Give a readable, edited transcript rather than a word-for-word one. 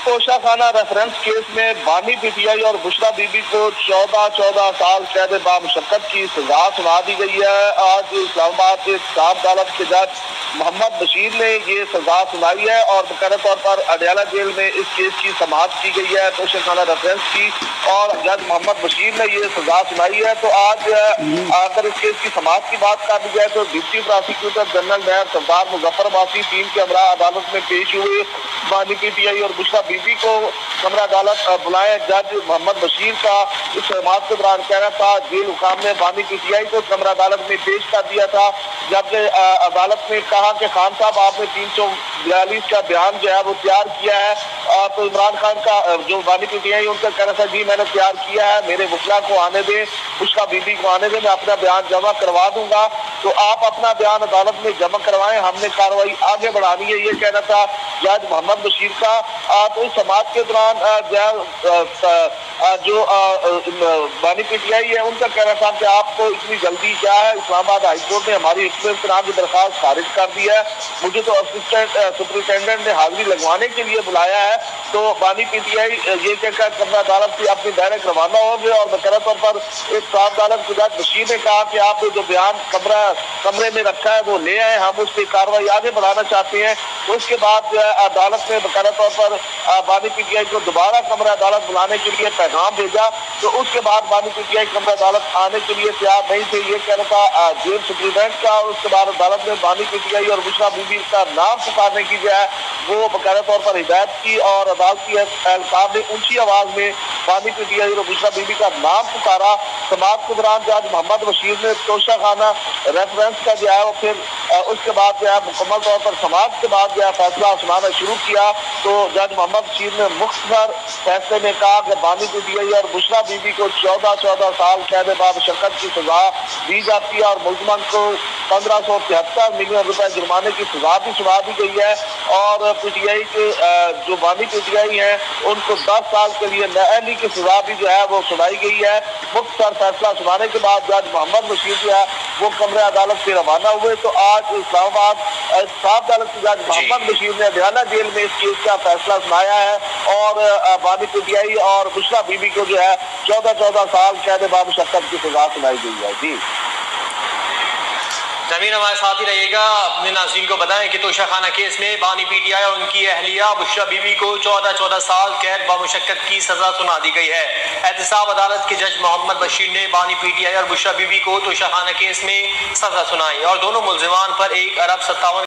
توشہ خانہ reference case میں بانی پی ٹی آئی اور بشرا بی بی کو 14 سال قید بامشقت کی سزا سنا دی گئی ہے۔ آج اسلام آباد کے صاحب عدالت کے جج محمد بشیر نے یہ سزا سنائی ہے اور باقاعدہ طور پر اڈیالہ جیل میں اس کیس کی سماعت کی گئی ہے توشہ خانہ ریفرنس کی، اور جج محمد بشیر نے یہ سزا سنائی ہے۔ تو آج اگر اس کیس کی سماعت کی بات کر دی جائے تو ڈپٹی پراسیکیوٹر جنرل نیب سردار مظفر عباسی ٹیم کے ہمراہ عدالت میں پیش ہوئے۔ بانی پی ٹی آئی اور بشرا بی بی کو کمرہ عدالت بلائے جج محمد بشیر کا اس سماعت کے دوران کہنا تھا جیل حکام نے بانی پی ٹی آئی کو کمرہ عدالت میں پیش کر دیا تھا، جبکہ عدالت نے کہا کہ خان صاحب آپ نے 342 کا بیان جو ہے وہ تیار کیا ہے۔ تو عمران خان کا جو بانی پی ٹی آئی ان کا کہنا تھا جی میں نے تیار کیا ہے، میرے وکلا کو آنے دیں، بشرا بی بی کو آنے دیں، میں اپنا بیان جمع کروا دوں گا، تو آپ اپنا بیان عدالت میں جمع کروائیں، ہم نے کارروائی آگے بڑھانی ہے، یہ کہنا تھا جج محمد بشیر کا۔ تو اس سماعت کے دوران جو بانی پی ٹی آئی ہے ان کا کہنا تھا کہ آپ کو اتنی جلدی کیا ہے، اسلام آباد ہائی کورٹ نے ہماری حکم امتناع کی درخواست خارج کر دی ہے، مجھے تو اسسٹنٹ سپرنٹینڈنٹ نے حاضری لگوانے کے لیے بلایا ہے۔ تو بانی پی ٹی آئی یہ کہہ کر کمرہ عدالت سے اپنی بیرک روانہ ہو گئے، اور باقاعدہ طور پر ایک صاحب عدالت جج بشیر نے کہا کہ آپ نے جو بیان کمرے میں رکھا ہے وہ لے آئے، ہم اس کی کارروائی آگے بڑھانا چاہتے ہیں۔ تو اس کے بعد عدالت نے باقاعدہ طور پر بانی پی ٹی آئی کو دوبارہ کمرہ عدالت بلانے کے لیے پیغام بھیجا۔ تو اس کے بعد بانی پی ٹی آئی کمرہ عدالت آنے کے لیے تیار نہیں تھے، یہ کہنا تھا جیل سپرنٹینڈنٹ کا، اور اس کے بعد عدالت نے بانی پی ٹی آئی اور بشرا بی بی کا نام پکارنے کی جو ہے وہ باقاعدہ طور پر ہدایت کی، اور عدالتی اہلکار نے اونچی آواز میں بانی پی ٹی آئی اور بشرا بی بی کا نام پکارا۔ سماعت کے دوران جج محمد بشیر نے توشہ خانہ ریفرنس کا جو ہے وہ پھر اس کے بعد جو ہے مکمل طور پر سماعت کے بعد جو ہے فیصلہ سنانا شروع کیا۔ تو جج محمد بشیر نے مختصر فیصلے میں کہا کہ بانی پی ٹی آئی اور بشرا بی بی کو 14 سال قید بامشقت کی سزا دی جاتی ہے، اور ملزمان کو 1573 ملین روپے جرمانے کی سزا بھی سنا دی گئی ہے، اور پی ٹی آئی کے جو بانی پی ٹی آئی ہیں ان کو 10 سال کے لیے نااہلی کی سزا بھی جو ہے وہ سنائی گئی ہے۔ مختصر فیصلہ سنانے کے بعد جج محمد بشیر جو ہے وہ کمرہ عدالت سے روانہ ہوئے۔ تو آج اسلام آباد صاحب عدالت کے جج محمد بشیر نے اڈیالہ جیل میں اس کیس کا فیصلہ سنایا ہے، اور بانی پی ٹی آئی اور بشرا بی بی کو جو ہے 14 سال قید بامشقت کی سزا سنائی گئی ہے۔ جی زمین ہمارے ساتھ ہی رہیے گا، اپنے ناظرین کو بتائیں کہ توشہ خانہ کیس میں بانی پی ٹی آئی اور ان کی اہلیہ بشرا بی بی کو 14 سال قید بامشقت کی سزا سنا دی گئی ہے۔ احتساب عدالت کے جج محمد بشیر نے بانی پی ٹی آئی اور بشرا بی بی کو توشہ خانہ کیس میں سزا سنائی، اور دونوں ملزمان پر 1 ارب 57